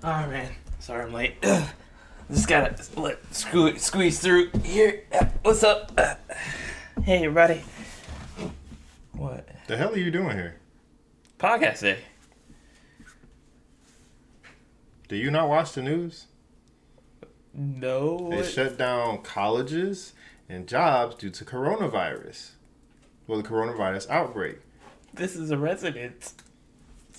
Oh man, sorry I'm late. Just gotta squeeze through here. What's up? Hey everybody. What? The hell are you doing here? Podcast day. Do you not watch the news? No. They shut down colleges and jobs due to coronavirus. Well, the coronavirus outbreak. This is a residence.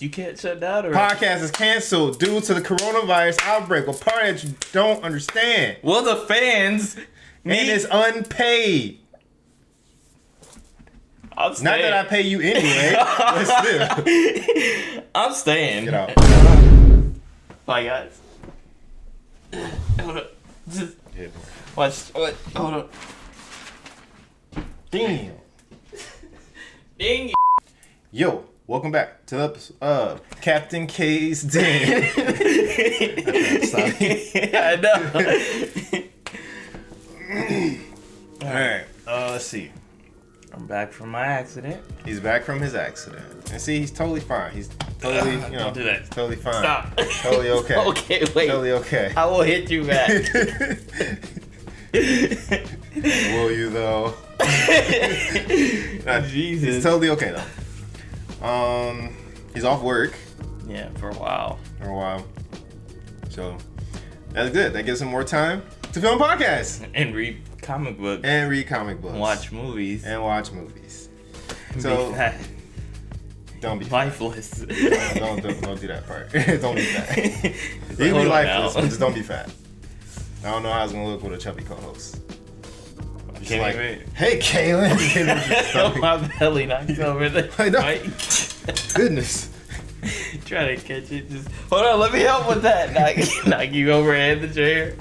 You can't shut down. Podcast is canceled due to the coronavirus outbreak. A part that you don't understand. Well, the fans. And it's unpaid. I'm staying. Not that I pay you anyway, but still. I'm staying. Get out. Bye, guys. Hold up. Just Yeah. watch. What? Hold up. Damn. Ding. Yo, welcome back to the episode of Captain K's Den. I know. Alright, let's see. I'm back from my accident. He's back from his accident. And see, he's totally fine. He's totally, Don't do that. he's totally fine. Stop. Totally okay. Okay, wait. Totally okay. I will hit you back. Will you though? Jesus. He's totally okay though. He's off work Yeah, for a while. for a while. So that's good. That gives him more time to film podcasts And read comic books. and read comic books. Watch movies. And watch movies. Be So fat. don't be fat. Lifeless. Don't do that part. Don't be fat. You can be Hold on lifeless, now. but just don't be fat. I don't know how it's gonna look with a chubby co-host. Just Can't like, even- hey, Kaylin. My belly knocks over the I know. mic. Goodness. Try to catch it. Just hold on. Let me help with that. Knock you over and the chair.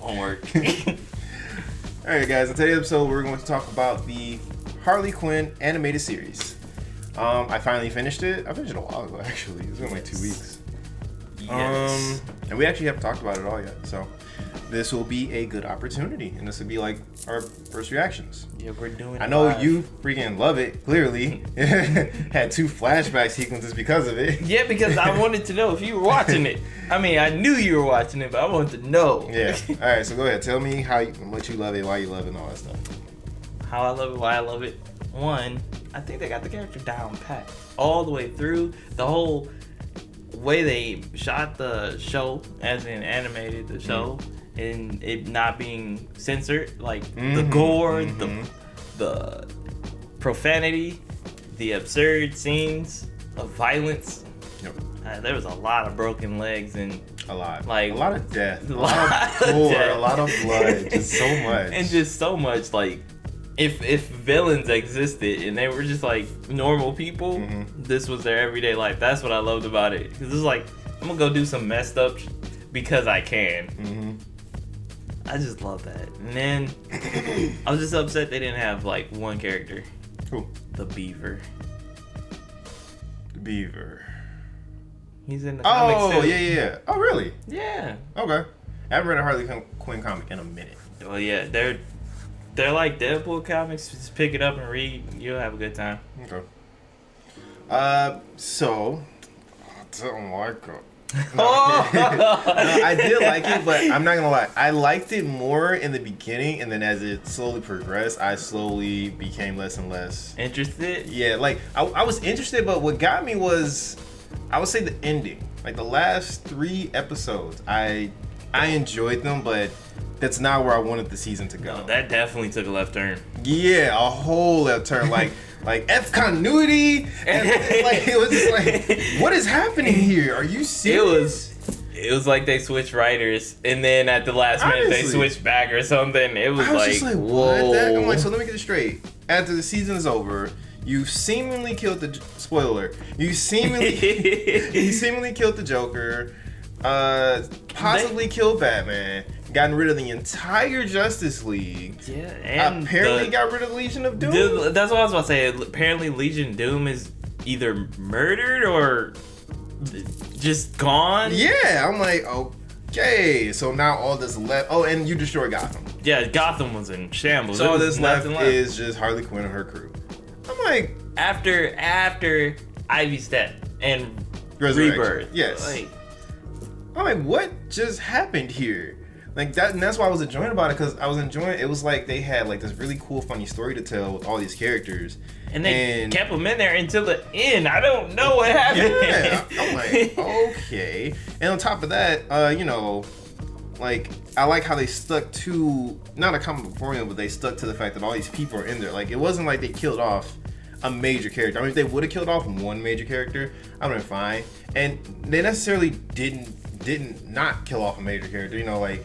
Won't work. All right, guys. In today's episode, we're going to talk about the Harley Quinn animated series. I finally finished it. I finished it a while ago, actually. It's been like 2 weeks. Yes. And we actually haven't talked about it all yet. So this will be a good opportunity, and this will be like our first reactions. Yeah, we're doing. I know live. you freaking love it. Clearly, had 2 flashback sequences because of it. Yeah, because I wanted to know if you were watching it. I mean, I knew you were watching it, but I wanted to know. Yeah. All right. So go ahead. Tell me what you love it, why you love it, and all that stuff. How I love it, why I love it. One, I think they got the character down pat all the way through. The whole way they shot the show, as in animated the show, and it not being censored, like the gore, the profanity, the absurd scenes of violence. Yep. There was a lot of broken legs and A lot. Like, a lot of death. A lot lot of of gore. death. A lot of blood. Just so much. and just so much like. If villains existed and they were just like normal people, this was their everyday life. That's what I loved about it. Because it's like, I'm gonna go do some messed up because I can. I just love that. And then I was just upset they didn't have like one character. Who? The Beaver. The Beaver. He's in the comics Oh, too. yeah. Oh, really? Yeah. Okay. I haven't read a Harley Quinn comic in a minute. Well, yeah, they're like Deadpool comics. Just pick it up and read. You'll have a good time. Okay. So I don't like it. No, I did like it, but I'm not gonna lie. I liked it more in the beginning, and then as it slowly progressed, I slowly became less and less Interested? Yeah, like I was interested, but what got me was, I would say, the ending. Like the last 3 episodes, I enjoyed them, but that's not where I wanted the season to go. No, that definitely took a left turn. Yeah, a whole left turn, like F continuity, and like it was just like, what is happening here? Are you serious? It was like they switched writers, and then at the last minute they Honestly. switched back or something. It was, I was like, just like, whoa. what? I'm like, so let me get it straight. After the season is over, you seemingly killed the spoiler. You seemingly killed the Joker. Possibly killed Batman. Gotten rid of the entire Justice League. Yeah, and apparently got rid of Legion of Doom. That's what I was about to say. Apparently, Legion of Doom is either murdered or just gone. Yeah, I'm like, okay, so now all that's left. Oh, and you destroy Gotham. Yeah, Gotham was in shambles. So It all was that's left nothing left is just Harley Quinn and her crew. I'm like, after Ivy's death and Resurrection. Rebirth. Yes. Like, I'm like, what just happened here? Like that, and that's why I was enjoying about it, because I was enjoying. It was like they had like this really cool, funny story to tell with all these characters, and they kept them in there until the end. I don't know what happened. Yeah, I'm like, okay. And on top of that, you know, like I like how they stuck to not a comic book formula, but they stuck to the fact that all these people are in there. Like it wasn't like they killed off a major character. I mean, if they would have killed off one major character, I would have been fine. And they necessarily didn't not kill off a major character. You know, like.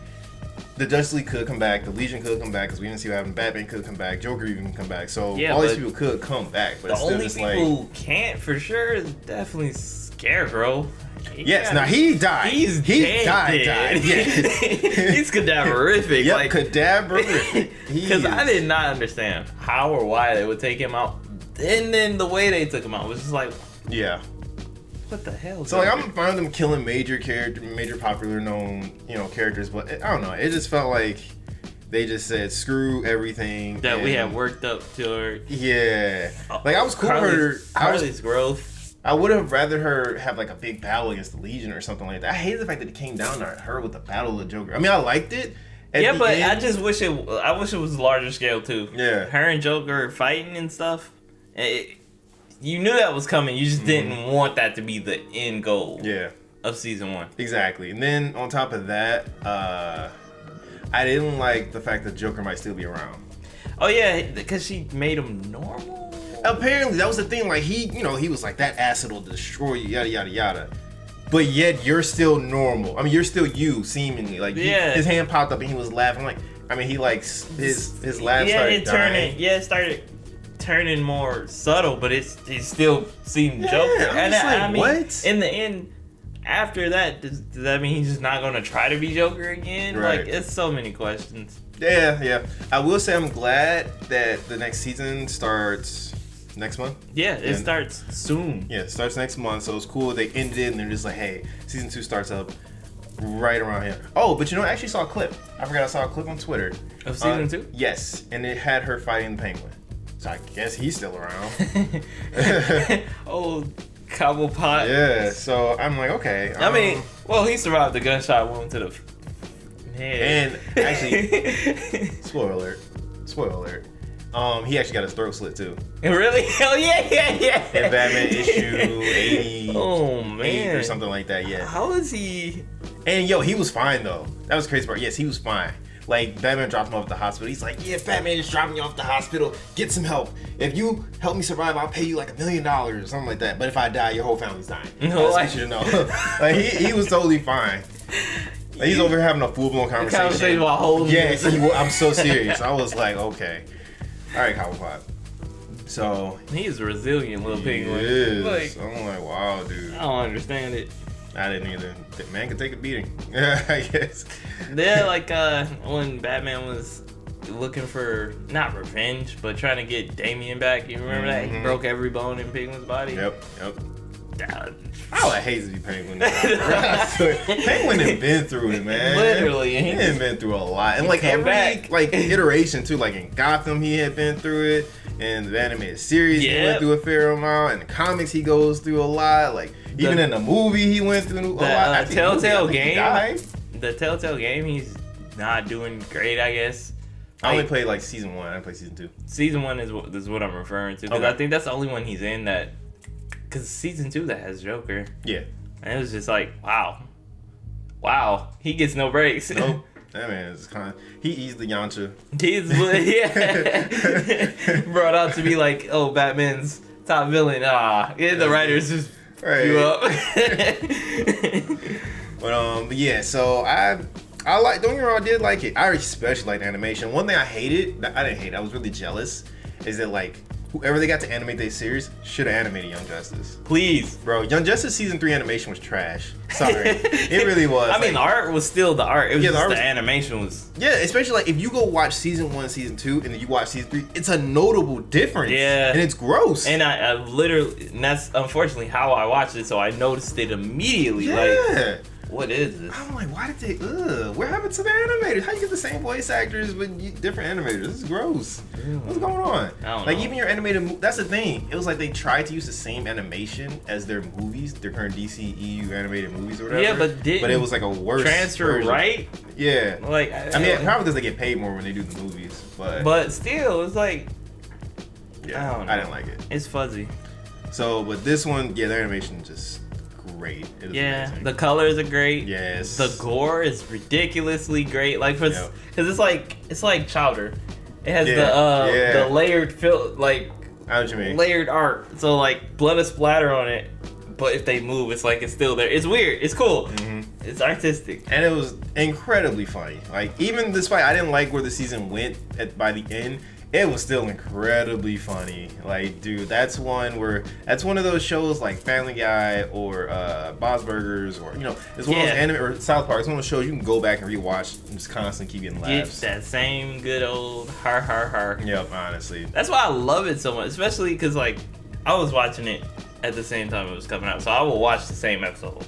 The Justice League could come back, the Legion could come back, because we didn't see what happened. Batman could come back, Joker even can come back. So all these people could come back. But the only people who can't for sure is definitely Scarecrow. Now he died. He died. Yeah. He's cadaverific. Yep, like, cadaverific. Because I did not understand how or why they would take him out. And then the way they took him out was just like... Yeah. What the hell? So like I'm fine with them killing major popular known, you know, characters, but I don't know. It just felt like they just said screw everything that we had worked up to her. Yeah, like I was cool with her. Harley's growth. I would have rather her have like a big battle against the Legion or something like that. I hate the fact that it came down to her with the Battle of the Joker. I mean, I liked it. Yeah, but I just wish I wish it was larger scale too. Yeah, her and Joker fighting and stuff. You knew that was coming. You just didn't want that to be the end goal. Yeah. Of season 1. Exactly. And then on top of that, I didn't like the fact that Joker might still be around. Oh yeah, because she made him normal. Apparently, that was the thing. Like he was like, that acid will destroy you, yada yada yada. But yet you're still normal. I mean, you're still you, seemingly. Like his hand popped up and he was laughing. Like I mean, he like his laugh started dying. It started turning more subtle, but it still seemed Joker. And I mean, what? In the end, after that, does that mean he's just not going to try to be Joker again? Right. Like, it's so many questions. Yeah. I will say I'm glad that the next season starts next month. Yeah, it starts soon. Yeah, it starts next month, so it's cool. They ended it and they're just like, hey, season 2 starts up right around here. Oh, but you know, I actually saw a clip. I forgot I saw a clip on Twitter. Of season 2? Yes, and it had her fighting the Penguin. So I guess he's still around. Old Cobblepot. Yeah, so I'm like, okay. I mean, well, he survived the gunshot wound to the head. And actually, spoiler alert. He actually got his throat slit too. Really? Hell yeah. In Batman issue 80. Oh man. Or something like that, yeah. How is he? And yo, he was fine though. That was the crazy part. Yes, he was fine. Like, Batman dropped him off at the hospital. He's like, yeah, Batman is dropping you off at the hospital. Get some help. If you help me survive, I'll pay you like $1 million or something like that. But if I die, your whole family's dying. No, I should know. Like, he was totally fine. Like, he's over here having a full-blown conversation. While holding yes, I'm so serious. I was like, okay. All right, Cobblepot. So. He's a resilient little penguin. He is. Like, I'm like, wow, dude. I don't understand it. I didn't either. Man could take a beating. Yeah, I guess. Yeah, like when Batman was looking for, not revenge, but trying to get Damian back. You remember that? He broke every bone in Penguin's body. Yep. I would hate to be Penguin. Penguin had been through it, man. Literally. He had been through a lot. And like every like iteration too, like in Gotham he had been through it. In the animated series he went through a fair amount. In the comics he goes through a lot. Like even in the movie he went through a lot. Telltale game. The Telltale game, he's not doing great, I guess. I only played like season 1. I didn't play season 2. Season 1 is what I'm referring to. Because I think that's the only one he's in that. Because season 2 that has Joker. Yeah. And it was just like, wow, he gets no breaks. Nope. That man is kind of, he's the Yamcha. He's brought out to be like, oh, Batman's top villain. The writers just blew up. But yeah, so I like, don't get me wrong, I did like it. I especially liked the animation. One thing I hated, I didn't hate, I was really jealous, is that like whoever they got to animate their series should have animated Young Justice. Please. Bro, Young Justice season 3 animation was trash. Sorry. It really was. I mean, the art was still the art. It was just the animation was... Yeah, especially like if you go watch season 1, season 2, and then you watch season 3, it's a notable difference. Yeah. And it's gross. And I literally, and that's unfortunately how I watched it, so I noticed it immediately. Yeah. what is this? I'm like, why did they? What happened to the animators? How you get the same voice actors but different animators? This is gross. What's going on? I don't like know. even your animated. That's the thing. It was like they tried to use the same animation as their movies, their current DCEU animated movies or whatever. Yeah, but it was like a worse transfer version. right? Yeah. Like I mean, probably because they get paid more when they do the movies, but still, it's like yeah, I don't know. I didn't like it. It's fuzzy. So, but this one, yeah, their animation is just great. It was amazing. The colors are great. Yes. The gore is ridiculously great. Like because it's like Chowder. It has the layered I know what you mean. layered art. So like blood is splatter on it, but if they move, it's like it's still there. It's weird. It's cool. Mm-hmm. It's artistic. And it was incredibly funny. Like even despite I didn't like where the season went by the end, it was still incredibly funny. Like, dude, that's one of those shows like Family Guy or Bob's Burgers or it's one of those anime or South Park. It's one of those shows you can go back and rewatch and just constantly keep getting laughs. Get that same good old har har har. Yep, honestly. That's why I love it so much, especially because like I was watching it at the same time it was coming out, so I will watch the same episode.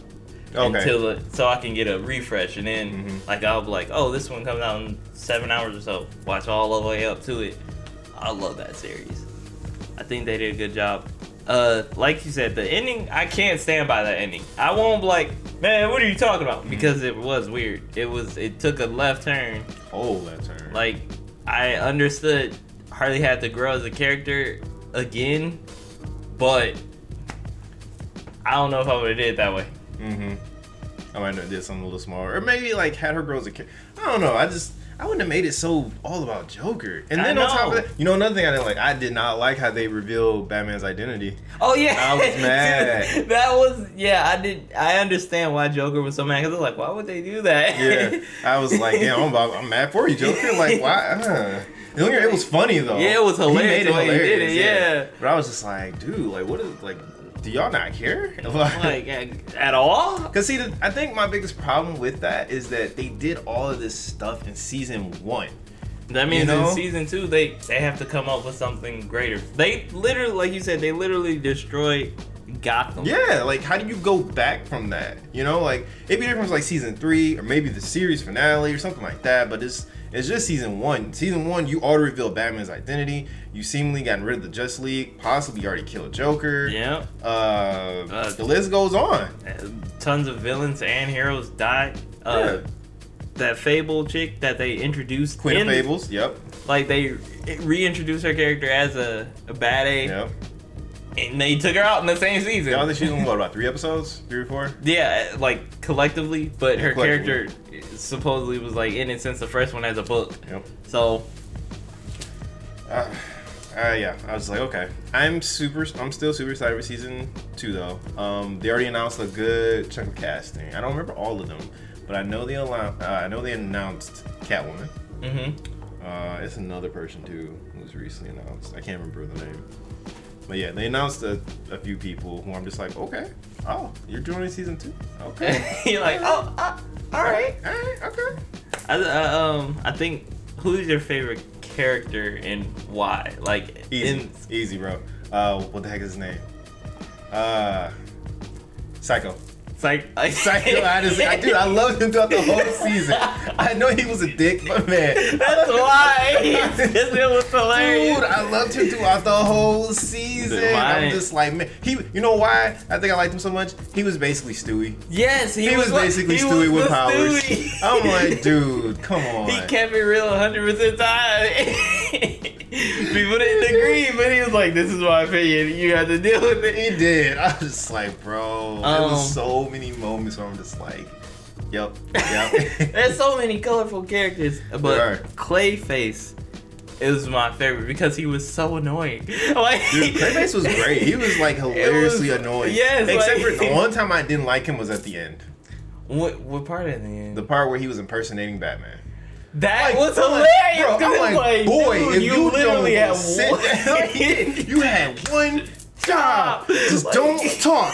Okay. So I can get a refresh, and then like I'll be like, oh, this one comes out in 7 hours or so. Watch all the way up to it. I love that series. I think they did a good job. Like you said, the ending, I can't stand by that ending. I won't be like, man, what are you talking about? Because it was weird. It took a left turn. Oh, left turn. Like I understood Harley had to grow as a character again, but I don't know if I would have did it that way. I might have did something a little smaller, or maybe like had her grow as a character. I don't know. I wouldn't have made it so all about Joker. And then on top of that, another thing I didn't like. I did not like how they revealed Batman's identity. Oh yeah, I was mad. That was I understand why Joker was so mad because I was like, why would they do that? Yeah, I was like, damn, I'm mad for you, Joker. Like, why? It was funny though. Yeah, it was hilarious. He made it hilarious. He did it, yeah. But I was just like, dude, like, what is like? Do y'all not care? Like at all? Because see, I think my biggest problem with that is that they did all of this stuff in season 1. That means in season 2 they have to come up with something greater. They literally, like you said, they literally destroyed Gotham. Yeah, like how do you go back from that? Like it'd be different like season 3 or maybe the series finale or something like that. But it's just season 1. Season 1, you already revealed Batman's identity. You seemingly gotten rid of the Justice League. Possibly already killed Joker. Yeah. The list goes on. Tons of villains and heroes died. That Fable chick that they introduced. Queen of Fables. Yep. Like they reintroduced her character as a bad A. Yep. And they took her out in the same season. Y'all think she's in about 3 episodes? 3 or 4? Yeah, like collectively, but her character supposedly was like in it since the first one as a book. Yep. So yeah, I was like, okay. I'm still super excited for season 2 though. They already announced a good chunk of casting. I don't remember all of them, but I know they announced Catwoman. It's another person too who was recently announced. I can't remember the name. But yeah, they announced a few people who I'm just like, okay. Oh, you're joining season 2? Okay. You're like, all right. Okay. I think, who's your favorite character and why? Like easy, bro. What the heck is his name? Psycho. Psycho, honestly. Dude, I loved him throughout the whole season. I know he was a dick, but man. That's why. It was hilarious. Dude, I loved him throughout the whole season. I'm just like, man. You know why I think I liked him so much? He was basically Stewie. Yes, he was basically Stewie with powers. Stewie. I'm like, dude, come on. He kept it real 100% time. People didn't agree, but he was like, this is my opinion. You have to deal with it. He did. I was just like, bro. There was so many moments where I'm just like, yep. There's so many colorful characters, but Clayface is my favorite because he was so annoying. Like, dude, Clayface was great. He was like hilariously annoying. Yes. Except for the one time I didn't like him was at the end. What part at the end? The part where he was impersonating Batman. That was hilarious. Bro, I'm like, boy, dude, if you literally don't had sit down, you had one job. Just don't talk.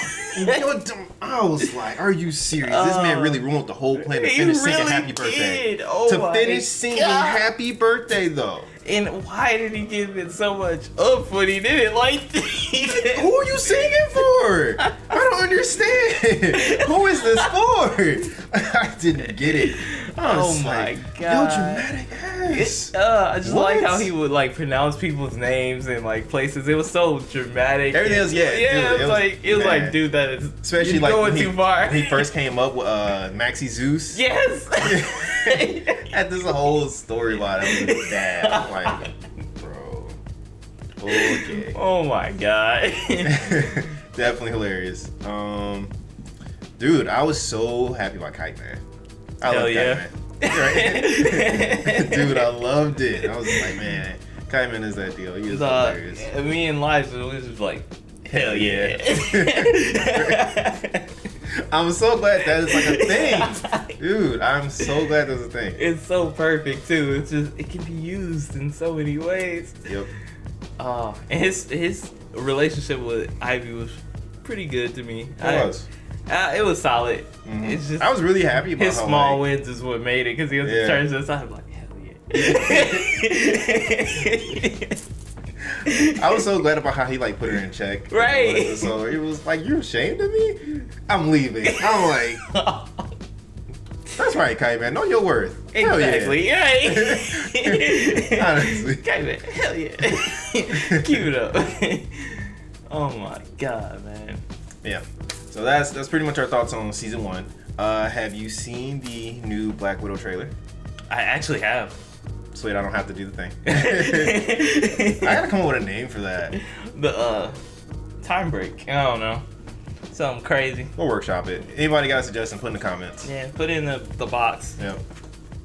I was like, are you serious? This man really ruined the whole plan to finish singing Happy Birthday. To finish singing Happy Birthday, though. And why did he give it so much up when he did it? Like, who are you singing for? for? I don't understand. Who is this for? I didn't get it. Oh my god. Yo, dramatic ass. I just What? like how he would like pronounce people's names and like places. It was so dramatic. Everything else, yeah. Yeah, Dude, it was like, dude, that is especially you're like going when too far. he first came up with Maxie Zeus. Yes. Had this whole storyline. I was bad. I'm like, bro. Okay. Oh my god. Definitely hilarious. Dude, I was so happy about Kite Man. I Hell love yeah. Kite Man. Right? Dude, I loved it. I was like, man, Kite Man is that deal. He is hilarious. Me and Liza was just like, hell yeah. I'm so glad that is like a thing. Dude, I'm so glad that's a thing. It's so perfect too. It's just it can be used in so many ways. Yep. And his relationship with Ivy was pretty good to me. It was solid. Mm-hmm. It's just I was really happy about his how, small like, wins is what made it because he was turns to the side. I'm like, hell yeah. I was so glad about how he like put her in check. Right. So it was like, you're ashamed of me? I'm leaving. I'm like, that's right, Kite Man. Know your worth. Exactly. Hell yeah. Right. Honestly. Okay, man. Hell yeah. Keep it up. Oh my god, man. Yeah. So that's pretty much our thoughts on season 1. Have you seen the new Black Widow trailer? I actually have. Sweet, I don't have to do the thing. I gotta come up with a name for that. The time break. I don't know. Something crazy. We'll workshop it. Anybody got a suggestion, put in the comments. Yeah, put in the box. Yeah.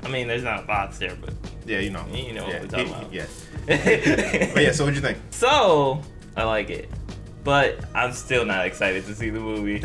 I mean, there's not a box there, but Yeah, you know. you know what we're talking about. Yeah. But yeah, so what'd you think? So, I like it. But I'm still not excited to see the movie.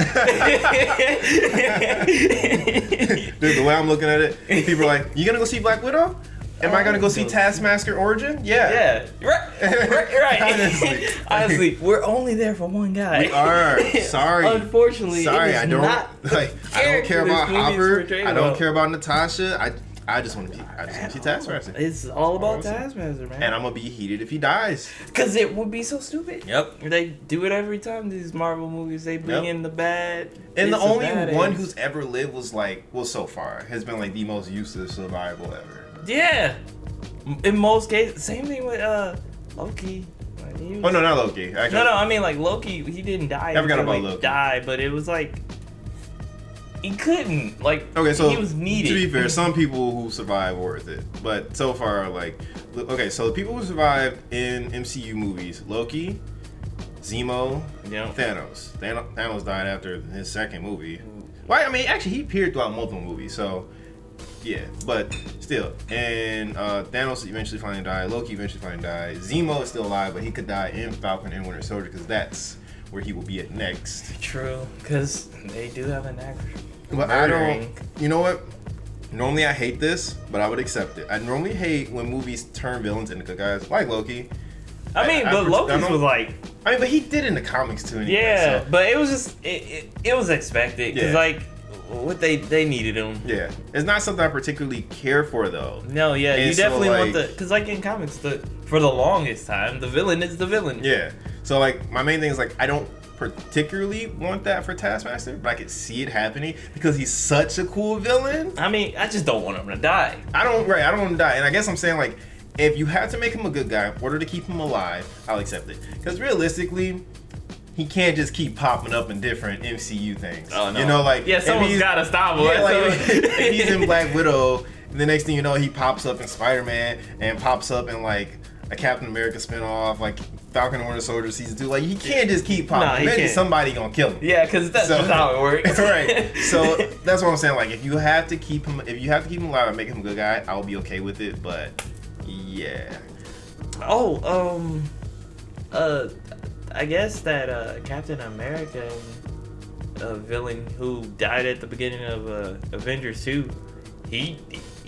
Dude, the way I'm looking at it, people are like, you gonna go see Black Widow? Am I gonna go see Taskmaster Origin? Yeah. Yeah, right. Honestly. Honestly, we're only there for one guy. We are. Sorry. Unfortunately, Sorry, it is I don't not like. I don't care this about movie is Hopper. portrayed I don't about. care about Natasha. I just want to see Taskmaster. It's all about Awesome. Taskmaster, man. And I'm gonna be heated if he dies. Because it would be so stupid. Yep. They do it every time, these Marvel movies. They bring in the bad. And the it's a only bad one ass. who's ever lived was like, well, so far has been like the most useless survival ever. Yeah. In most cases, same thing with Loki. Like, he was- Oh no, not Loki. Actually, No, I mean like Loki. He didn't die. I forgot until, about like, Loki. Die, but it was like he couldn't. Like Okay, so he was needed. to be fair, some people who survive worth it, but so far, like, okay, so the people who survived in MCU movies: Loki, Zemo, Yeah. Thanos. Thanos died after his second movie. Well, I mean, actually, he appeared throughout multiple movies, so yeah, but still. And Thanos eventually finally died. Loki eventually finally died. Zemo is still alive, but he could die in Falcon and Winter Soldier because that's where he will be at next. True, because they do have an actor. But I don't. You know what? Normally I hate this, but I would accept it. I normally hate when movies turn villains into good guys, like Loki. I mean, but Loki's was like, I mean, but he did in the comics too. Anyway, yeah, so. but it was just it was expected because Yeah. like what they needed him. Yeah, it's not something I particularly care for though. No, yeah, And you so, definitely want like- the because like in comics, for the longest time, the villain is the villain. Yeah, so like my main thing is like I don't particularly want that for Taskmaster, but I could see it happening because he's such a cool villain. I mean, I just don't want him to die. I don't want him to die, and I guess I'm saying like if you have to make him a good guy in order to keep him alive, I'll accept it. Because realistically, he can't just keep popping up in different MCU things. Oh no, You know, like yeah, if someone's he's- gotta stop him. Yeah, like So- if he's in Black Widow, the next thing you know, he pops up in Spider-Man and pops up in like a Captain America spinoff, like Falcon and Winter Soldier season 2. Like he can't just keep popping. Nah, he Eventually can't. somebody gonna kill him. Yeah, because that's just how it works. Right. So that's what I'm saying. Like if you have to keep him alive and make him a good guy, I'll be okay with it. But yeah. Oh, I guess that Captain America, villain who died at the beginning of Avengers 2, he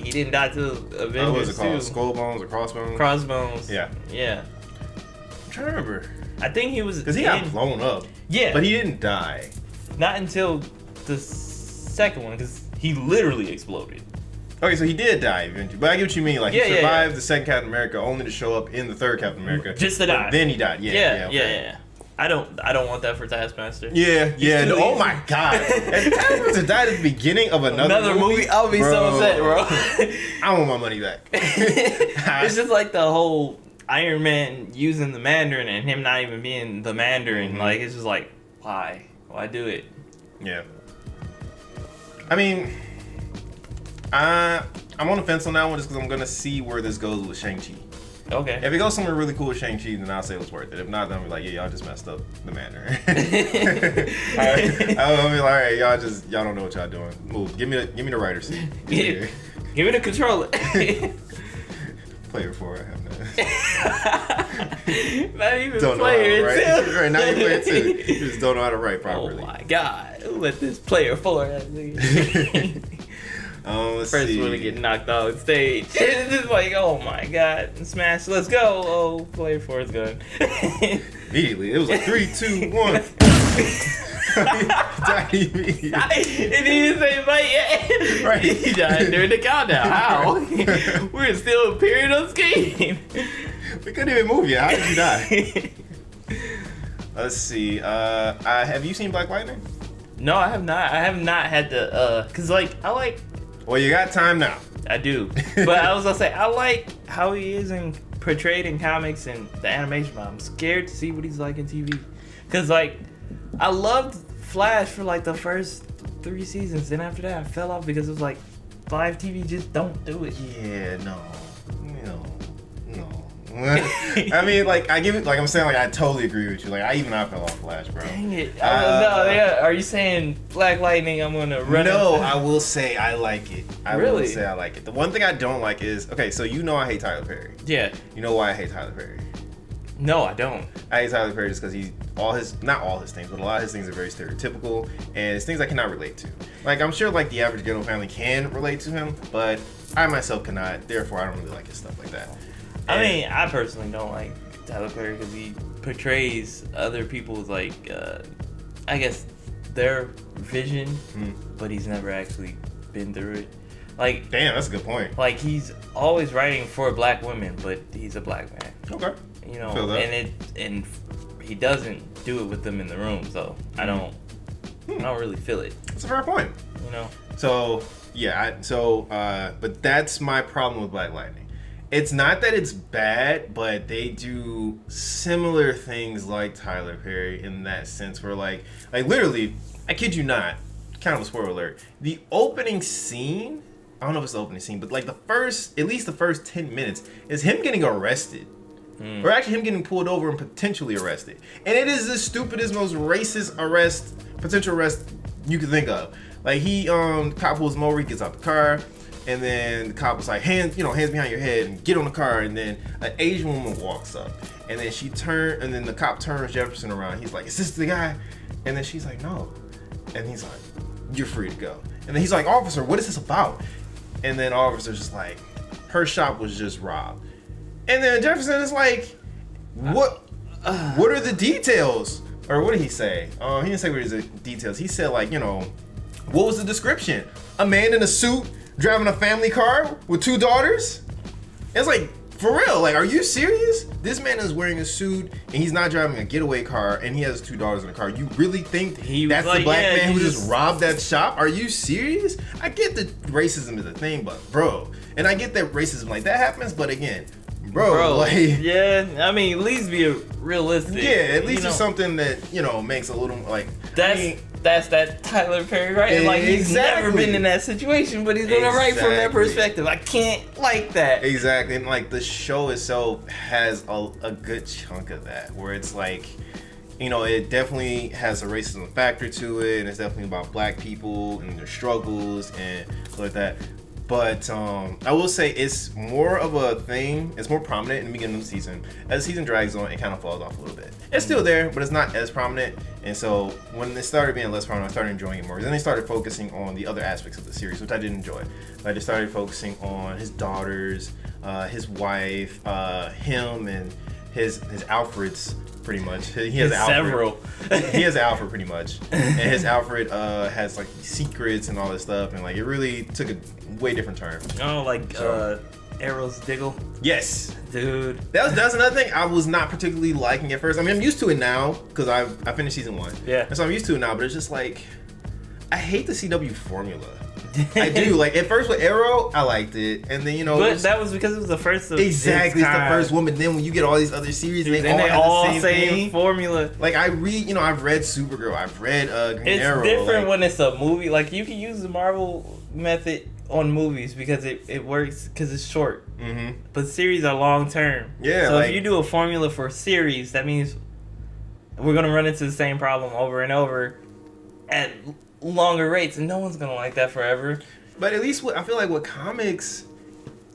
didn't die till Avengers What was it called? 2. Skull bones or crossbones? Crossbones. Yeah. Yeah. I'm trying to remember. I think he was Because he got blown up. Yeah. But he didn't die. Not until the second one, because he literally exploded. Okay, so he did die eventually. But I get what you mean. Like, Yeah, he yeah, survived the second Captain America only to show up in the third Captain America. Just to But die. then he died. Yeah. Yeah. Okay. I don't want that for Taskmaster. Yeah. too Oh easy. my god. If Taskmaster died at the beginning of another movie, I'll be so upset, bro. I want my money back. It's just like the whole Iron Man using the Mandarin and him not even being the Mandarin. Like, it's just like, why? Why do it? Yeah. I mean, I'm on the fence on that one just because I'm going to see where this goes with Shang-Chi. Okay. If it goes somewhere really cool with Shang-Chi, then I'll say it was worth it. If not, then I'll be like, yeah, y'all just messed up the Mandarin. I'll be like, all right, y'all don't know what y'all doing. Move. Give me the writer's seat. Give me the controller. Player 4, I have none. Not even Don't player know how to write. two. Right, not even player 2. You just don't know how to write properly. Oh my god. Who let this player 4 Let's First see. one to get knocked off stage. It's just like, oh my god. Smash, let's go. Oh, player 4 is gone. Immediately. It was like 3, 2, 1. Died immediately. And he didn't say fight yet. Right. He died during the countdown. How? We're still in period unscathed. We couldn't even move yet. How did you die? Let's see. Have you seen Black Lightning? No, I have not. I have not had the cause like I like. Well, you got time now. I do, but I was gonna say I like how he is portrayed in comics and the animation. But I'm scared to see what he's like in TV, cause like I loved Flash for like the first 3 seasons. Then after that, I fell off because it was like live TV just don't do it. Yeah, no. I mean, like, I give it, like, I'm saying, like, I totally agree with you. Like, I fell off Flash, bro. Dang it! No, yeah. Are you saying Black Lightning? I'm gonna run. No, it. I will say I like it. I Really? will say I like it. The one thing I don't like is, okay, so you know I hate Tyler Perry. Yeah. You know why I hate Tyler Perry? No, I don't. I hate Tyler Perry just because not all his things, but a lot of his things are very stereotypical, and it's things I cannot relate to. Like, I'm sure, like, the average ghetto family can relate to him, but I myself cannot, therefore I don't really like his stuff like that. I mean, I personally don't like Tyler Perry because he portrays other people's, like, I guess, their vision, but he's never actually been through it. Like, damn, that's a good point. Like, he's always writing for black women, but he's a black man. Okay. You know, Feel that. and he doesn't do it with them in the room, so I don't really feel it. That's a fair point. You know. So yeah, but that's my problem with Black Lightning. It's not that it's bad, but they do similar things like Tyler Perry in that sense, where like literally, I kid you not, kind of a spoiler alert. The opening scene, I don't know if it's the opening scene, but like at least the first 10 minutes is him getting arrested. Or actually him getting pulled over and potentially arrested. And it is the stupidest, most racist potential arrest you could think of. Like cop pulls him over, he gets out the car, and then the cop was like, hands behind your head and get on the car, and then an Asian woman walks up. And then and then the cop turns Jefferson around. He's like, is this the guy? And then she's like, no. And he's like, you're free to go. And then he's like, officer, what is this about? And then officer's just like, her shop was just robbed. And then Jefferson is like, what are the details? Or what did he say? He didn't say what the details. He said like, what was the description? A man in a suit driving a family car with 2 daughters? It's like, for real, like, are you serious? This man is wearing a suit and he's not driving a getaway car and he has 2 daughters in the car. You really think that's like, the black man who just robbed that shop? Are you serious? I get that racism is a thing, but bro, and I get that racism like that happens, but again, bro, like, yeah, I mean, at least be realistic. Yeah, at least it's something that makes a little like that's that Tyler Perry, right? Like, he's never been in that situation, but he's gonna write from that perspective. I can't like that. Exactly, and like the show itself has a good chunk of that, where it's like, it definitely has a racism factor to it, and it's definitely about black people and their struggles and stuff like that. But I will say it's more of a thing. It's more prominent in the beginning of the season. As the season drags on, it kind of falls off a little bit. It's still there, but it's not as prominent. And so when it started being less prominent, I started enjoying it more. Then they started focusing on the other aspects of the series, which I did enjoy. Like, they started focusing on his daughters, his wife, him, and his Alfreds. Pretty much, he has several. He has Alfred pretty much, and his Alfred has like secrets and all this stuff, and like it really took a way different turn. Oh, like Arrow's Diggle. Yes. Dude. That's another thing I was not particularly liking at first. I mean, I'm used to it now because I finished season 1. Yeah. And so I'm used to it now, but it's just like, I hate the CW formula. I do. Like, at first with Arrow, I liked it. And then, But that was because it was the first of exactly, its it's the time. First one. But then when you get all these other series and they all have the same thing. formula. Like, I've read Supergirl. I've read Green Arrow. It's different when it's a movie. Like, you can use the Marvel method on movies because it works because it's short. Mm-hmm. But series are long term. Yeah. So if you do a formula for a series, that means we're going to run into the same problem over and over at longer rates, and no one's going to like that forever. But at least I feel like with comics,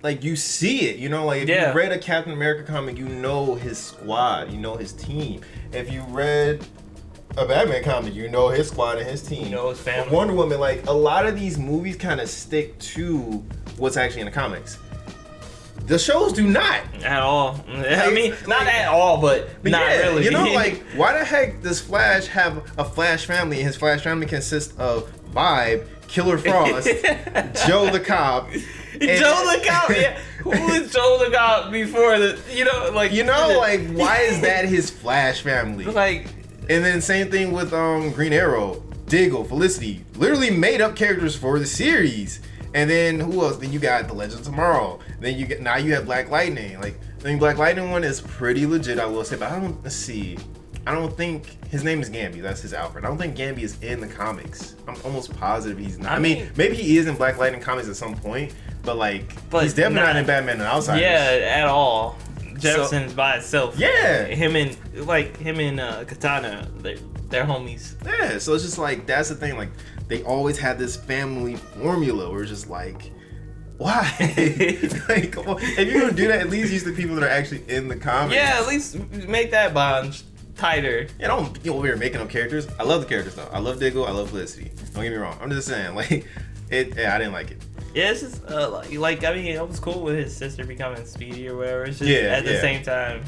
like, you see it, you know, like, if Yeah. you read a Captain America comic, you know his squad, you know his team. If you read a Batman comic, you know his squad and his team. You know his family. Wonder Woman, like, a lot of these movies kind of stick to what's actually in the comics. The shows do not. At all. I mean, not at all, but not yeah, really. You know, like, why the heck does Flash have a Flash family, and his Flash family consists of Vibe, Killer Frost, Joe the Cop. Joe the Cop, yeah. Who was Joe the Cop before the, like, why is that his Flash family? Like, and then same thing with Green Arrow, Diggle, Felicity, literally made up characters for the series. And then who else? Then you got the Legend of Tomorrow. Then you have Black Lightning. Like, I think Black Lightning one is pretty legit, I will say. But I don't think his name is Gambi. That's his Alfred. I don't think Gambi is in the comics. I'm almost positive he's not. I mean, maybe he is in Black Lightning comics at some point, but he's definitely not in Batman and Outsiders. Yeah, at all. Jefferson's by itself. Yeah, him and Katana, they're homies. Yeah, so it's just like, that's the thing. Like, they always had this family formula where it's just like, why? Like, come on. If you're gonna do that, at least use the people that are actually in the comics. Yeah, at least make that bond tighter. Yeah, don't be over here making up characters. I love the characters though. I love Diggle. I love Felicity. Don't get me wrong. I'm just saying, like, I didn't like it. Yeah, it's just I mean, it was cool with his sister becoming Speedy or whatever. It's just at the same time,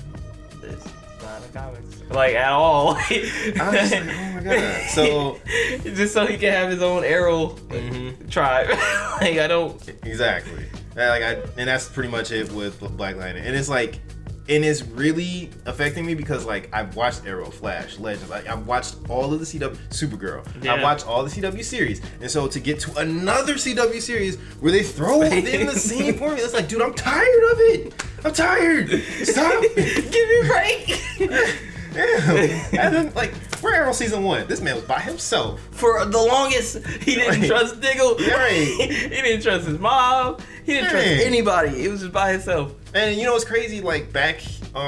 it's not in the comics, like, at all. I was like, oh my god. So just so he can have his own Arrow tribe. Like, I don't exactly. And that's pretty much it with Black Lightning. And it's like, and it's really affecting me because, like, I've watched Arrow, Flash, Legends. I've watched all of the CW, Supergirl. Yeah. I've watched all the CW series. And so to get to another CW series where they throw in the same formula, it's like, dude, I'm tired of it. I'm tired. Stop. Give me a break. Yeah. And then, like, we're Arrow season 1. This man was by himself. For the longest, he didn't trust Diggle. Right. He didn't trust his mom. He didn't trust anybody. It was just by himself. And you know what's crazy? Like, back,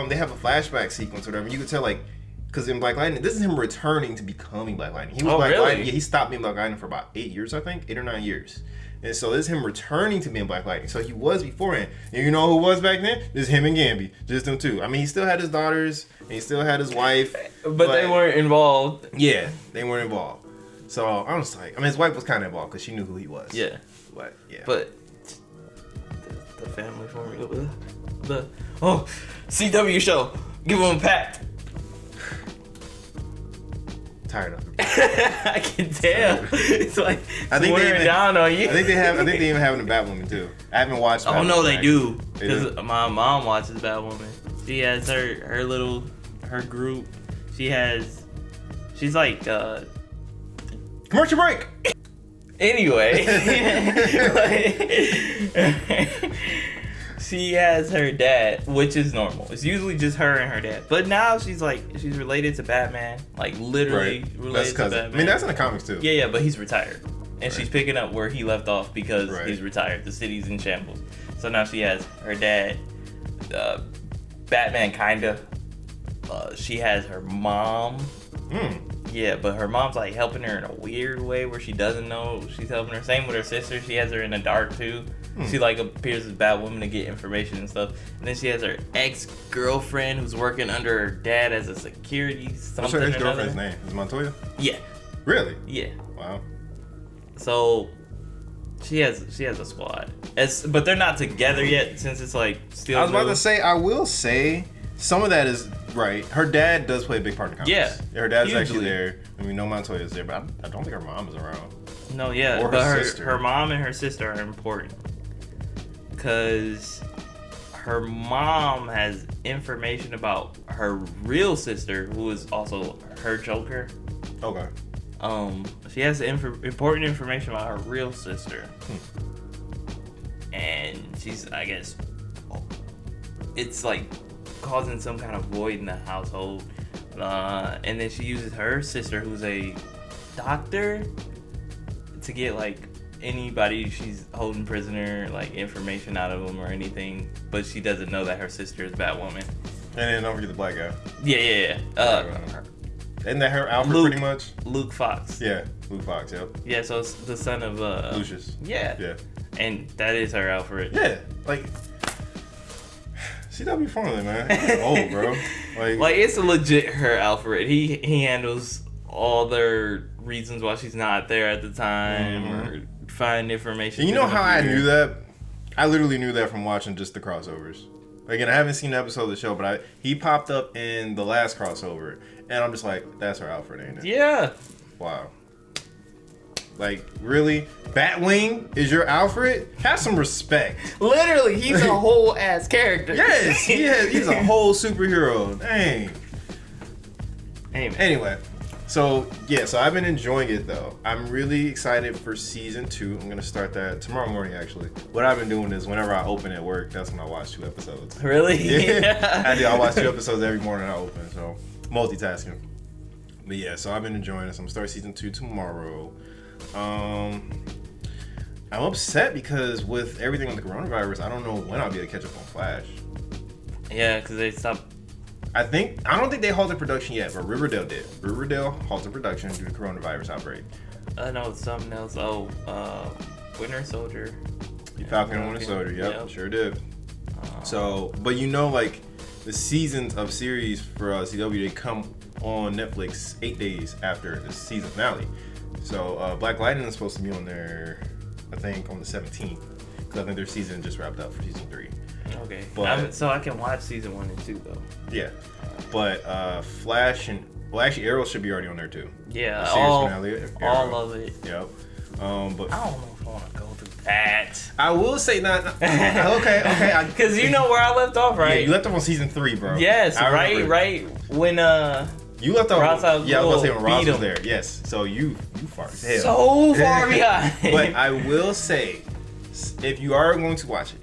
they have a flashback sequence or whatever. You could tell, like, because in Black Lightning, this is him returning to becoming Black Lightning. He was Black Lightning. Yeah, he stopped being Black Lightning for about 8 years, I think. 8 or 9 years. And so this is him returning to being Black Lightning. So he was beforehand. And you know who was back then? This is him and Gambi. Just them two. I mean, he still had his daughters. And he still had his wife. But they weren't involved. Yeah, they weren't involved. So I was like, I mean, his wife was kind of involved because she knew who he was. Yeah. But, yeah. But the family formula. The CW show. Give him a pat. Tired of it. I can tell. It's like wearing down on you. I think they even have a Batwoman too. I haven't watched. Oh no, they do. Because my mom watches Batwoman. She has her group. She's like commercial break. Anyway, she has her dad, which is normal. It's usually just her and her dad. But now she's related to Batman, like literally related to Batman. I mean, that's in the comics too. Yeah, but he's retired, and she's picking up where he left off because he's retired. The city's in shambles. So now she has her dad, Batman, kinda. She has her mom. Yeah, but her mom's like helping her in a weird way where she doesn't know she's helping her. Same with her sister. She has her in the dark too. She like appears as Batwoman to get information and stuff. And then she has her ex-girlfriend who's working under her dad as a security something. What's her ex-girlfriend's name? Is it Montoya? Yeah. Really? Yeah. Wow. So she has a squad. But they're not together yet since it's like still. I was about to say, I will say some of that is right. Her dad does play a big part in the comics. Yeah. Her dad's actually there. I mean, no Montoya is there, but I don't think her mom is around. No, yeah. Or but her sister. Her mom and her sister are important. Because her mom has information about her real sister, who is also her Joker. Okay. She has important information about her real sister. And she's, I guess, it's like causing some kind of void in the household. And then she uses her sister, who's a doctor, to get like anybody she's holding prisoner, like information out of them or anything. But she doesn't know that her sister is Batwoman. And then don't forget the black guy. Yeah. Isn't that her Alfred Luke, pretty much? Luke Fox. Yeah, Luke Fox, yep. Yeah, so it's the son of Lucius. Yeah. And that is her Alfred. Yeah, like CW formula, man. It's old, bro. Like it's legit her Alfred. He handles all their reasons why she's not there at the time or find information. And you know how I knew that? I literally knew that from watching just the crossovers. Again, I haven't seen the episode of the show, but he popped up in the last crossover, and I'm just like, that's her Alfred, ain't it? Yeah. Wow. Like, really? Batwing is your Alfred? Have some respect. Literally, he's a whole ass character. Yes, he's a whole superhero. Dang. Anyway, so I've been enjoying it though. I'm really excited for season 2. I'm gonna start that tomorrow morning actually. What I've been doing is whenever I open at work, that's when I watch 2 episodes. Really? Yeah. I do. I watch 2 episodes every morning I open, so multitasking. But yeah, so I've been enjoying this. I'm gonna start season 2 tomorrow. I'm upset because with everything with the coronavirus, I don't know when I'll be able to catch up on Flash. Yeah, because they stopped. I don't think they halted production yet, but Riverdale did. Riverdale halted production due to coronavirus outbreak. I know it's something else. Winter Soldier. Falcon and Winter Soldier, yep, sure did. So, but like the seasons of series for CW, they come on Netflix 8 days after the season finale. So Black Lightning is supposed to be on there, I think, on the 17th. Because I think their season just wrapped up for season 3. Okay. But, so I can watch season 1 and 2 though. Yeah. But Flash and actually Arrow should be already on there too. Yeah. The series finale, all of it. Yep. But I don't know if I want to go through that. I will say not. Okay. Because you know where I left off, right? Yeah, you left off on season 3, bro. Yes, right. When you left off. Ross Yeah, I was gonna say when Ross was there. Yes. So you far as hell. So far behind. But I will say, if you are going to watch it,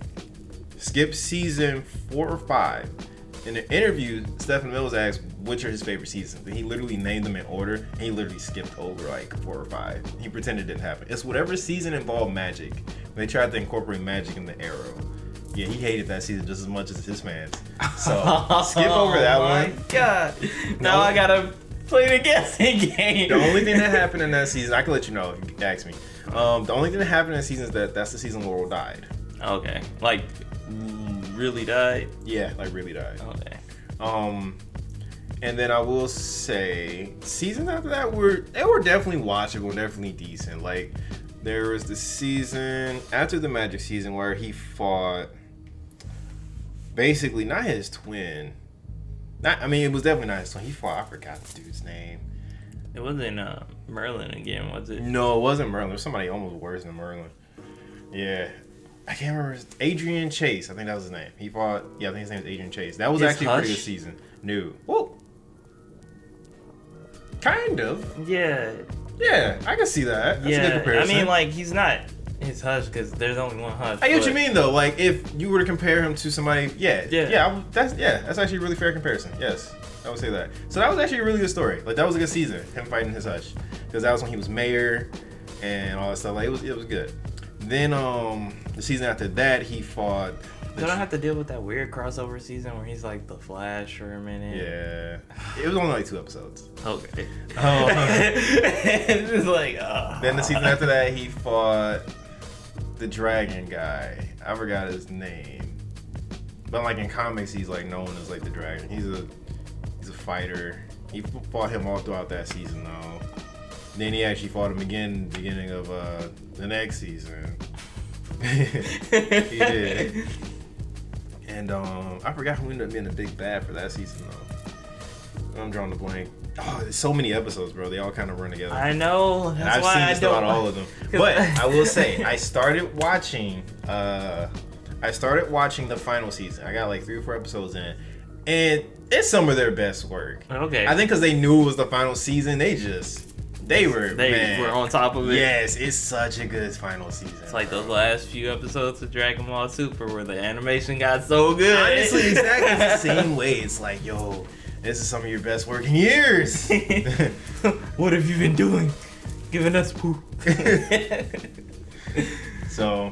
skip season 4 or 5. In the interview, Stephen Mills asked which are his favorite seasons. And he literally named them in order, and he literally skipped over like 4 or 5. He pretended it didn't happen. It's whatever season involved magic. They tried to incorporate magic in the Arrow. Yeah, he hated that season just as much as his fans. So skip over that one. Oh my god! Now I gotta play the guessing game. The only thing that happened in that season, I can let you know if you ask me. The only thing that happened in that season is that's the season Laurel died. Okay, like really died. Yeah, like really died. Okay. And then I will say, seasons after that were definitely watchable, definitely decent. Like there was the season after the Magic season where he fought basically not his twin. It was definitely not his twin. He fought. I forgot the dude's name. It wasn't Merlin again, was it? No, it wasn't Merlin. It was somebody almost worse than Merlin. Yeah. I can't remember. Adrian Chase. I think that was his name. He fought. Yeah, I think his name is Adrian Chase. That was actually a pretty good season. No. Whoa. Kind of. Yeah. Yeah, I can see that. That's a good comparison. Like, he's not his Hush because there's only one Hush. I get what you mean, though. Like, if you were to compare him to somebody, that's actually a really fair comparison. Yes, I would say that. So that was actually a really good story. Like, that was a good season, him fighting his Hush, because that was when he was mayor and all that stuff. Like, it was good. Then the season after that, he fought. You don't have to deal with that weird crossover season where he's like the Flash for a minute. Yeah, it was only like 2 episodes. Okay. It's just like. Then the season after that, he fought the dragon guy. I forgot his name, but like in comics, he's like known as like the dragon. He's a fighter. He fought him all throughout that season though. Then he actually fought him again in the beginning of the next season. He did. And I forgot who ended up being the big bad for that season though. I'm drawing the blank. Oh, there's so many episodes, bro. They all kind of run together. I know. That's and I've why seen I just don't about all of them. But I will say, I started watching. I I started watching the final season. I got like 3 or 4 episodes in, and it's some of their best work. Okay. I think because they knew it was the final season, they were on top of it. Yes, it's such a good final season. It's like those last few episodes of Dragon Ball Super where the animation got so good. Honestly, exactly the same way. It's like, yo, this is some of your best work in years. What have you been doing? Giving us poo. So,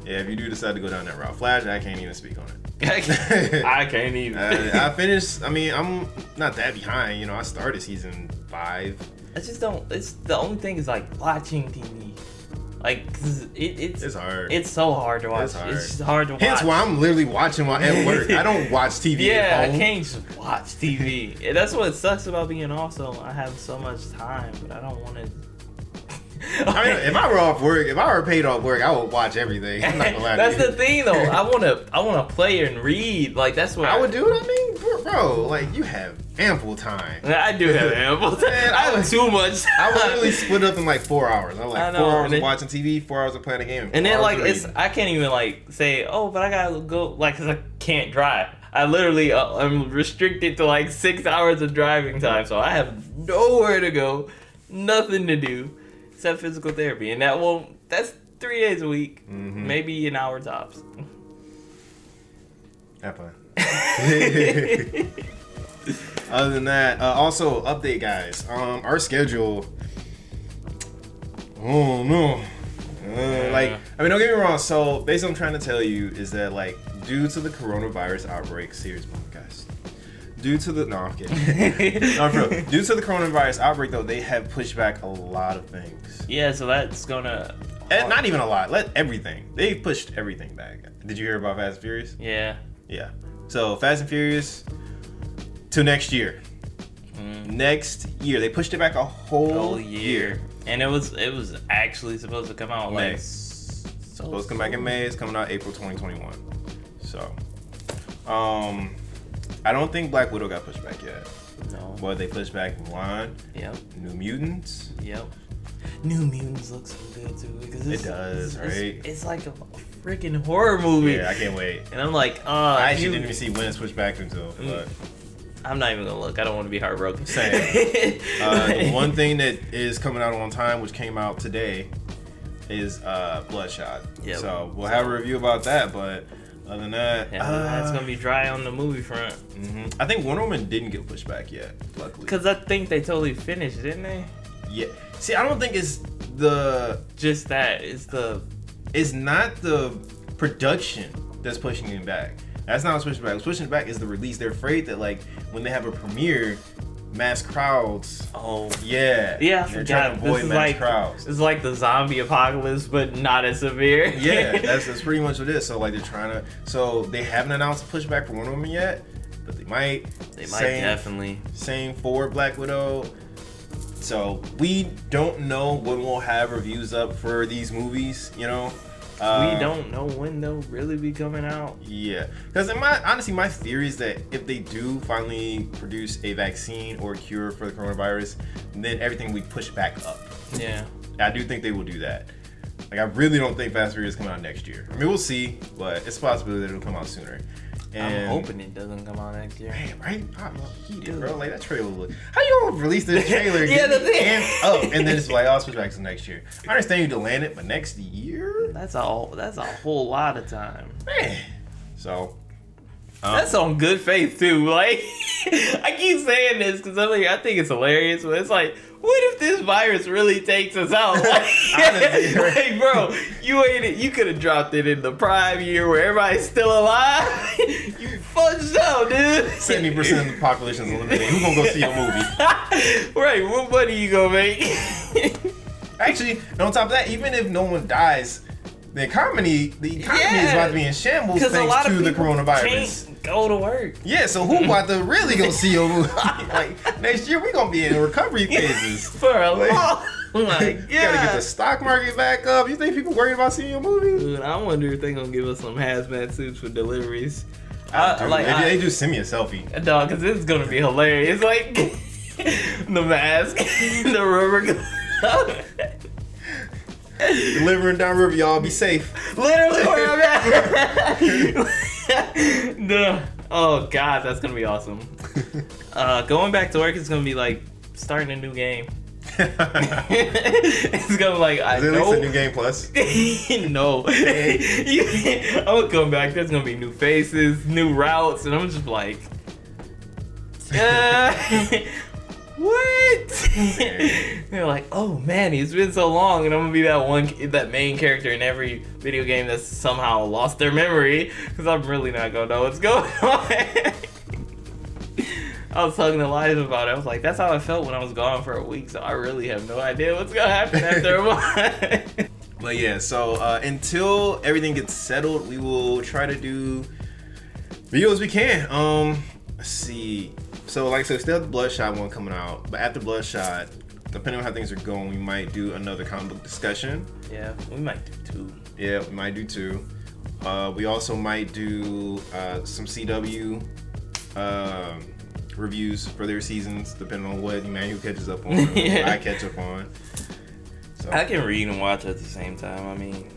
yeah, if you do decide to go down that route, Flash, I can't even speak on it. I can't even. I finished. I mean, I'm not that behind. You know, I started season 5. I just don't. It's the only thing is like watching TV. Like, 'cause it's hard. It's so hard to watch. It's hard. It's just hard to watch. Hence why I'm literally watching while at work. I don't watch TV at home. I can't just watch TV. And that's what sucks about being also. I have so much time, but I don't want to. I mean, if I were off work, if I were paid off work, I would watch everything. I'm not gonna lie to That's you. the thing, though. I wanna play and read. Like that's what I would do. I mean, bro, like you have ample time. I do have ample time. Man, I have too much time. I would literally split up in like 4 hours. I'm like I know, 4 hours and of then- watching TV, 4 hours of playing a game, And then 4 like hours of it's reading. I can't even like say but I gotta go like because I can't drive. I literally I'm restricted to like 6 hours of driving time, so I have nowhere to go, nothing to do except physical therapy, and that's 3 days a week, maybe an hour tops. Have fun. Other than that, also update, guys. Our schedule. Oh no. Like, I mean, don't get me wrong. So, basically, what I'm trying to tell you is that, like, due to the coronavirus outbreak, serious podcast. Due to the I'm kidding. No, for real. Due to the coronavirus outbreak, though, they have pushed back a lot of things. Yeah, so that's gonna. Not even a lot. Everything. They pushed everything back. Did you hear about Fast and Furious? Yeah. Yeah. So Fast and Furious to next year. Next year. They pushed it back a whole year. And it was actually supposed to come out May. like Supposed to come back in May. It's coming out April 2021. So, I don't think Black Widow got pushed back yet. No. But they pushed back Mulan, Yep. New Mutants. Yep. New Mutants looks so good too because It does, right? It's like a freaking horror movie. Yeah, I can't wait. And I'm like, I actually didn't even see when it's pushed back until. But I'm not even gonna look. I don't want to be heartbroken. Same. The one thing that is coming out on time, which came out today, is Bloodshot. Yep. So we'll have a review about that. But other than that, it's gonna be dry on the movie front. I think Wonder Woman didn't get pushed back yet, luckily. Cause I think they totally finished, didn't they? Yeah. See, I don't think it's the. Just that. It's not the production that's pushing it back. That's not what's pushing it back. What's pushing it back is the release. They're afraid that like when they have a premiere, mass crowds. Oh. Yeah. Yeah, I They're forgot. trying to avoid This is mass crowds. It's like the zombie apocalypse, but not as severe. Yeah, that's pretty much what it is. So like they're trying to. So they haven't announced a pushback for Wonder Woman yet, but they might. They might definitely. Same for Black Widow. So we don't know when we'll have reviews up for these movies. You know. We don't know when they'll really be coming out. Yeah, because honestly, my theory is that if they do finally produce a vaccine or a cure for the coronavirus, then everything will be pushed back up. Yeah. I do think they will do that. Like, I really don't think Fast and Furious come out next year. I mean, we'll see, but it's a possibility that it'll come out sooner. And I'm hoping it doesn't come out next year. Man, right? I'm heated, bro. Like, that trailer look. How you gonna release this trailer? Yeah, the thing. Amped up, and then it's like, oh, switch back to next year. I understand you delaying it, but next year? That's a whole lot of time. Man. So. That's on good faith too. Like, I keep saying this because I think it's hilarious, but it's like, what if this virus really takes us out? Like, bro, you could have dropped it in the prime year where everybody's still alive. You fudged out, dude. 70% of the population is eliminated. Who's gonna go see your movie? Right, what money you gonna make? Actually, and on top of that, even if no one dies, the economy is about to be in shambles thanks to the coronavirus. Can't go to work. Yeah, so who about to really go see your movie? Like, next year we gonna be in recovery phases For a long. You gotta get the stock market back up. You think people worried about seeing your movie? Dude, I wonder if they gonna give us some hazmat suits for deliveries. They do send me a selfie. Dog, because this is gonna be hilarious. Like the mask, the rubber glove. Delivering downriver, y'all. Be safe. Literally where I'm at. Oh god, that's gonna be awesome. Going back to work is gonna be like starting a new game. It's gonna be like I Is it know. at least a new game plus? No. I'm gonna come back. There's gonna be new faces, new routes, and I'm just like, what? They're like, oh man, it's been so long, and I'm gonna be that main character in every video game that's somehow lost their memory, because I'm really not gonna know what's going on. I was talking to Elijah about it. I was like, that's how I felt when I was gone for a week, so I really have no idea what's gonna happen after a month. But yeah, so until everything gets settled, we will try to do videos we can. Let's see. So like I said, we still have the Bloodshot one coming out, but after Bloodshot, depending on how things are going, we might do another comic book discussion. Yeah, we might do 2. Yeah, we might do 2. We also might do some CW reviews for their seasons, depending on what Emmanuel catches up on, Yeah. I catch up on. So. I can read and watch at the same time. I mean,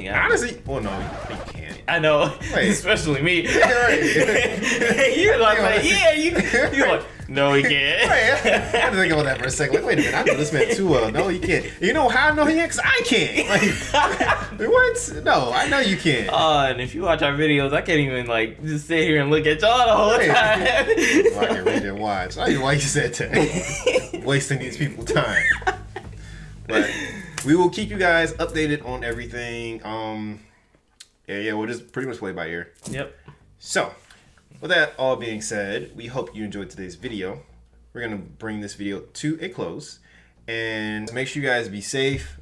honestly, well, no, you can't. I know, Wait. especially me. Right. You're like, yeah, you're like, no, he can't. Wait, I had to think about that for a second. Like, wait a minute, I know this man too well. No, he can't. You know how I know he can't? 'Cause I can't. Like, what? No, I know you can't. And if you watch our videos, I can't even like just sit here and look at y'all the whole time. Well, I can read and watch. I don't even why you said that. Wasting these people's time. But we will keep you guys updated on everything. Yeah, we'll just pretty much play by ear. Yep. So, with that all being said, we hope you enjoyed today's video. We're gonna bring this video to a close, and make sure you guys be safe,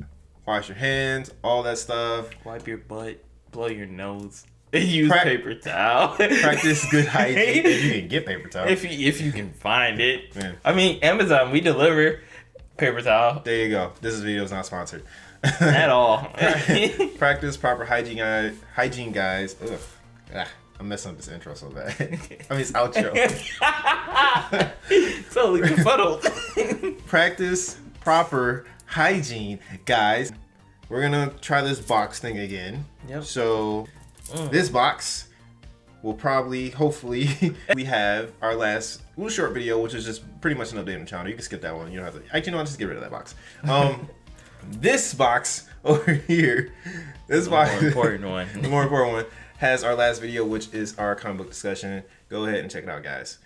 wash your hands, all that stuff. Wipe your butt, blow your nose, use Prac- paper towel. Practice good hygiene if you can get paper towel. If you can find it. Yeah. I mean, Amazon, we deliver paper towel There you go. This video is not sponsored. at all. Practice proper hygiene, guys. Ugh. I'm messing up this intro so bad. I mean, it's outro. Totally befuddled. Practice proper hygiene, guys. We're gonna try this box thing again. Yep. So, this box will probably, hopefully, we have our last little short video, which is just pretty much an update on the channel. You can skip that one. You don't have to. Actually, no, I'll just get rid of that box. This box over here, this box, More important one. the more important one, has our last video, which is our comic book discussion. Go ahead and check it out, guys.